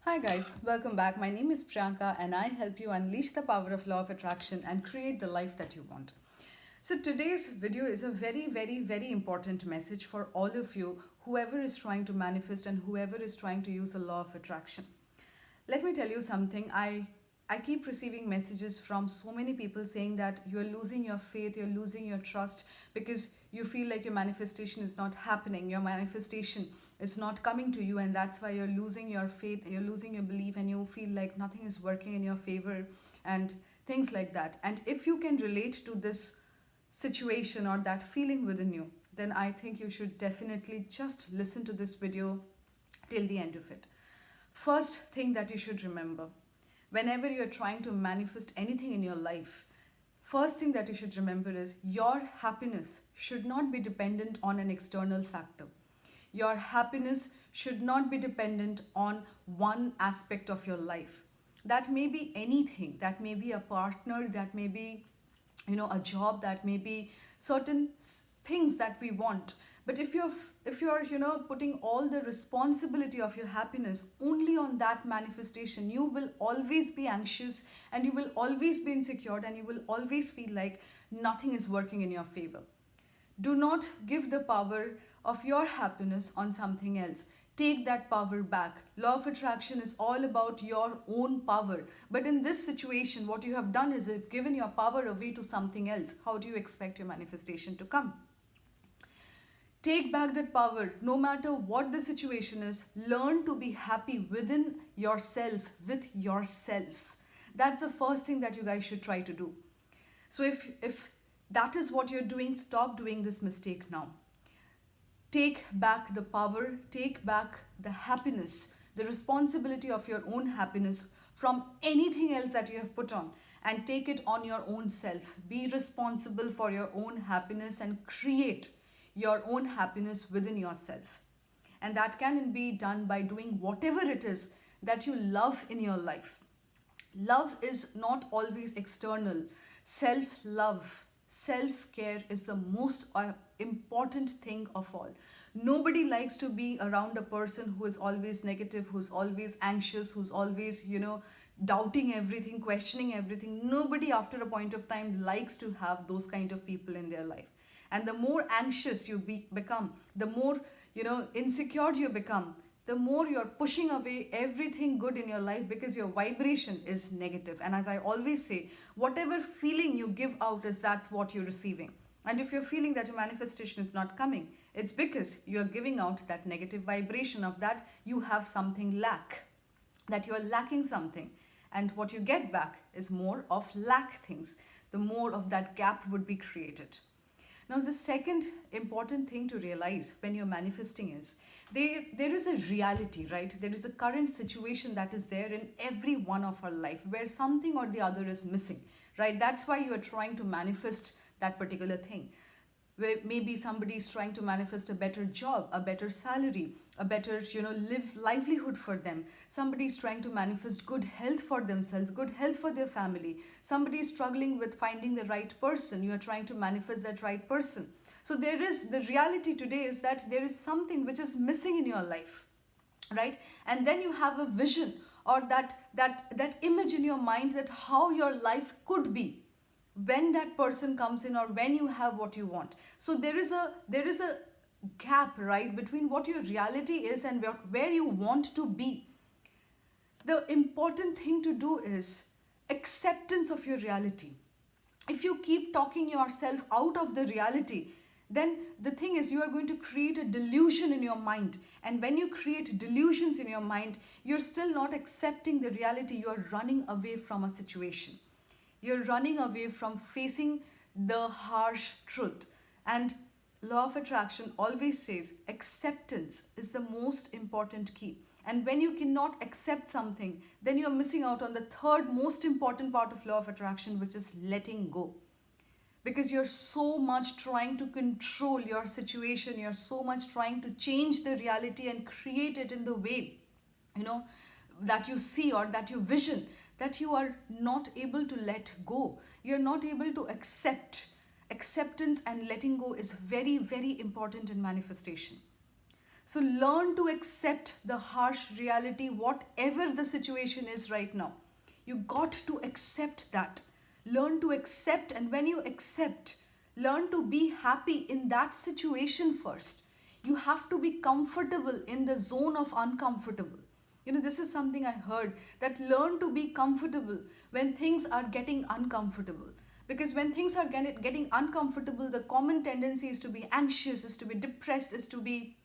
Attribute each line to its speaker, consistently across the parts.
Speaker 1: Hi guys, welcome back. My name is Priyanka and I help you unleash the power of law of attraction and create the life that you want. So today's video is a very important message for all of you, whoever is trying to manifest and whoever is trying to use the law of attraction. Let me tell you something. I keep receiving messages from so many people saying that you're losing your faith, you're losing your trust because you feel like your manifestation is not happening, your manifestation is not coming to you, and that's why you're losing your faith, you're losing your belief, and you feel like nothing is working in your favor and things like that. And if you can relate to this situation or that feeling within you, then I think you should definitely just listen to this video till the end of it. First thing that you should remember, whenever you're trying to manifest anything in your life, first thing that you should remember is your happiness should not be dependent on an external factor. Your happiness should not be dependent on one aspect of your life. That may be anything, that may be a partner, that may be a job, that may be certain things that we want. But if you're putting all the responsibility of your happiness only on that manifestation, you will always be anxious and you will always be insecure and you will always feel like nothing is working in your favor. Do not give the power of your happiness on something else. Take that power back. Law of attraction is all about your own power. But in this situation, what you have done is you've given your power away to something else. How do you expect your manifestation to come? Take back that power. No matter what the situation is, learn to be happy within yourself, with yourself. That's the first thing that you guys should try to do. So if that is what you're doing, stop doing this mistake now. Take back the power, take back the happiness, the responsibility of your own happiness from anything else that you have put on, and take it on your own self. Be responsible for your own happiness and create your own happiness within yourself. And that can be done by doing whatever it is that you love in your life. Love is not always external. Self love, self care is the most important thing of all. Nobody likes to be around a person who is always negative, who's always anxious, who's always, doubting everything, questioning everything. Nobody after a point of time likes to have those kind of people in their life. And the more anxious you become, the more insecure you become, the more you're pushing away everything good in your life because your vibration is negative. And as I always say, whatever feeling you give out is that's what you're receiving. And if you're feeling that your manifestation is not coming, it's because you're giving out that negative vibration of that you have something lack, that you're lacking something. And what you get back is more of lack things. The more of that gap would be created. Now, the second important thing to realize when you're manifesting is there is a reality, right? There is a current situation that is there in every one of our life where something or the other is missing, right? That's why you are trying to manifest that particular thing. Where maybe somebody is trying to manifest a better job, a better salary, a better livelihood for them. Somebody is trying to manifest good health for themselves, good health for their family. Somebody is struggling with finding the right person. You are trying to manifest that right person. So there is the reality today is that there is something which is missing in your life, right? And then you have a vision or that image in your mind that how your life could be when that person comes in or when you have what you want. So there is a gap, right, between what your reality is and where you want to be. The important thing to do is acceptance of your reality. If you keep talking yourself out of the reality, then the thing is you are going to create a delusion in your mind. And when you create delusions in your mind, you're still not accepting the reality. You are running away from a situation. You're running away from facing the harsh truth. And law of attraction always says acceptance is the most important key. And when you cannot accept something, then you're missing out on the third most important part of law of attraction, which is letting go. Because you're so much trying to control your situation, you're so much trying to change the reality and create it in the way, that you see or that you vision, that you are not able to let go. You're not able to accept. Acceptance and letting go is very important in manifestation. So learn to accept the harsh reality, whatever the situation is right now. You got to accept that. Learn to accept, and when you accept, learn to be happy in that situation first. You have to be comfortable in the zone of uncomfortable. This is something I heard, that learn to be comfortable when things are getting uncomfortable. Because when things are getting uncomfortable, the common tendency is to be anxious, is to be depressed, is to be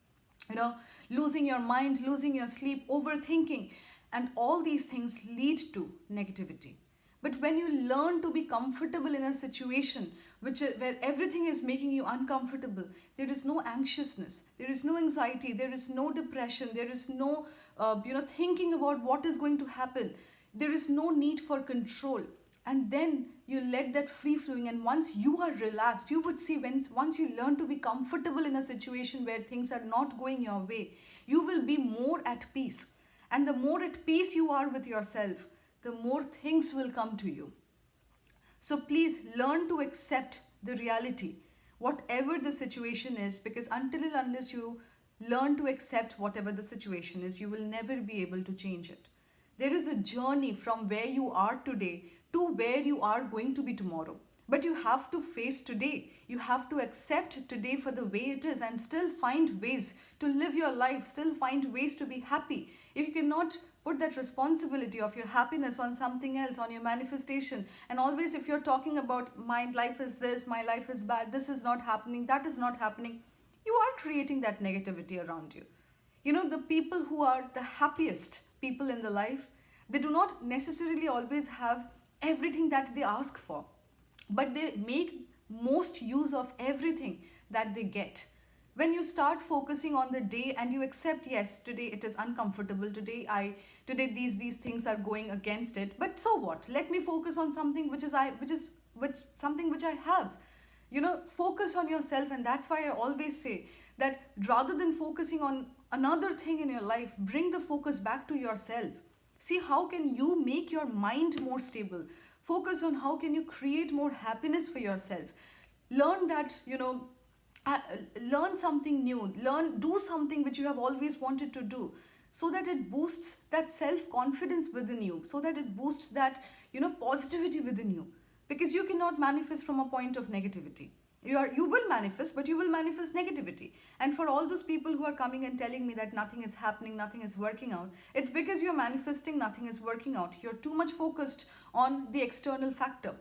Speaker 1: losing your mind, losing your sleep, overthinking, and all these things lead to negativity. But when you learn to be comfortable in a situation where everything is making you uncomfortable, there is no anxiousness, there is no anxiety, there is no depression, there is no thinking about what is going to happen, there is no need for control. And then you let that free flowing, and once you are relaxed, you would see, once you learn to be comfortable in a situation where things are not going your way, you will be more at peace. And the more at peace you are with yourself, the more things will come to you. So please learn to accept the reality, whatever the situation is, because until and unless you learn to accept whatever the situation is, you will never be able to change it. There is a journey from where you are today to where you are going to be tomorrow. But you have to face today. You have to accept today for the way it is, and still find ways to live your life, still find ways to be happy. If you cannot put that responsibility of your happiness on something else, on your manifestation, and always if you're talking about my life is this, my life is bad, this is not happening, that is not happening, you are creating that negativity around you. The people who are the happiest people in the life, they do not necessarily always have everything that they ask for, but they make most use of everything that they get. When you start focusing on the day and you accept, yes, today it is uncomfortable, today these things are going against it, but so what, let me focus on something which something which I have. Focus on yourself. And that's why I always say that rather than focusing on another thing in your life, bring the focus back to yourself. See how can you make your mind more stable. Focus on how can you create more happiness for yourself. Learn that, learn something new. Do something which you have always wanted to do, so that it boosts that self-confidence within you, so that it boosts that, positivity within you. Because you cannot manifest from a point of negativity. You will manifest, but you will manifest negativity. And for all those people who are coming and telling me that nothing is happening, nothing is working out, it's because you're manifesting nothing is working out. You're too much focused on the external factor.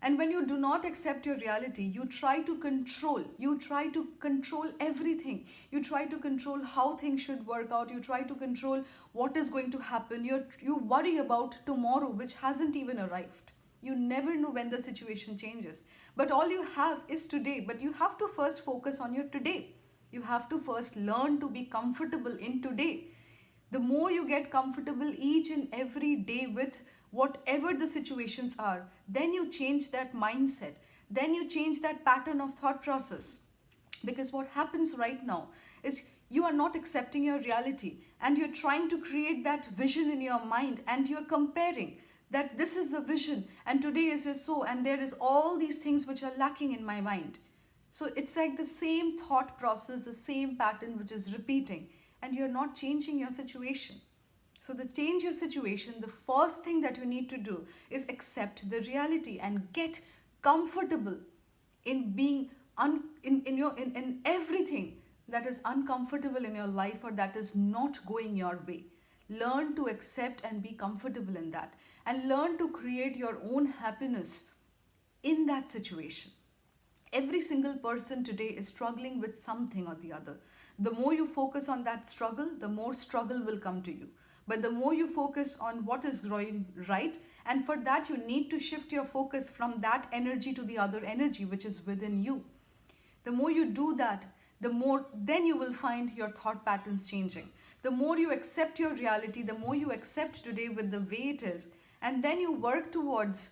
Speaker 1: And when you do not accept your reality, you try to control. You try to control everything. You try to control how things should work out. You try to control what is going to happen. You worry about tomorrow, which hasn't even arrived. You never know when the situation changes. But all you have is today. But you have to first focus on your today. You have to first learn to be comfortable in today. The more you get comfortable each and every day with whatever the situations are, then you change that mindset. Then you change that pattern of thought process. Because what happens right now is you are not accepting your reality, and you're trying to create that vision in your mind, and you're comparing that this is the vision and today is so, and there is all these things which are lacking in my mind. So it's like the same thought process, the same pattern which is repeating, and you're not changing your situation. So to change your situation, the first thing that you need to do is accept the reality and get comfortable in being in everything that is uncomfortable in your life or that is not going your way. Learn to accept and be comfortable in that, and learn to create your own happiness in that situation. Every single person today is struggling with something or the other. The more you focus on that struggle, the more struggle will come to you. But the more you focus on what is going right, and for that you need to shift your focus from that energy to the other energy which is within you. The more you do that, the more then you will find your thought patterns changing. The more you accept your reality, the more you accept today with the way it is, and then you work towards,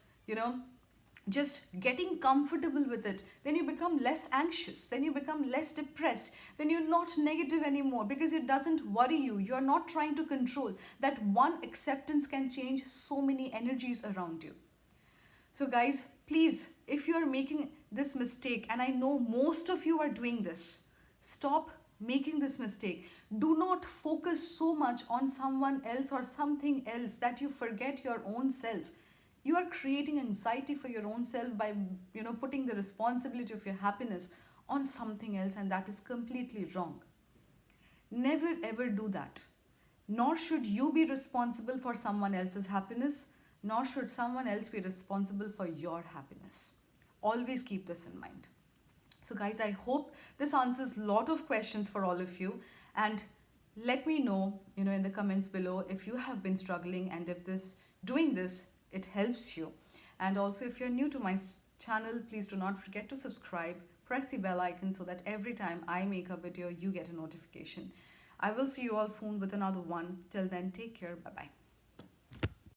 Speaker 1: just getting comfortable with it, then you become less anxious, then you become less depressed, then you're not negative anymore because it doesn't worry you. You're not trying to control. That one acceptance can change so many energies around you. So guys, please, if you are making this mistake, and I know most of you are doing this, stop making this mistake. Do not focus so much on someone else or something else that you forget your own self. You are creating anxiety for your own self by putting the responsibility of your happiness on something else, and that is completely wrong. Never ever do that. Nor should you be responsible for someone else's happiness, nor should someone else be responsible for your happiness. Always keep this in mind. So guys, I hope this answers a lot of questions for all of you, and let me know, in the comments below if you have been struggling and if doing this it helps you. And also, if you're new to my channel, please do not forget to subscribe, press the bell icon so that every time I make a video you get a notification. I will see you all soon with another one. Till then, take care. Bye bye.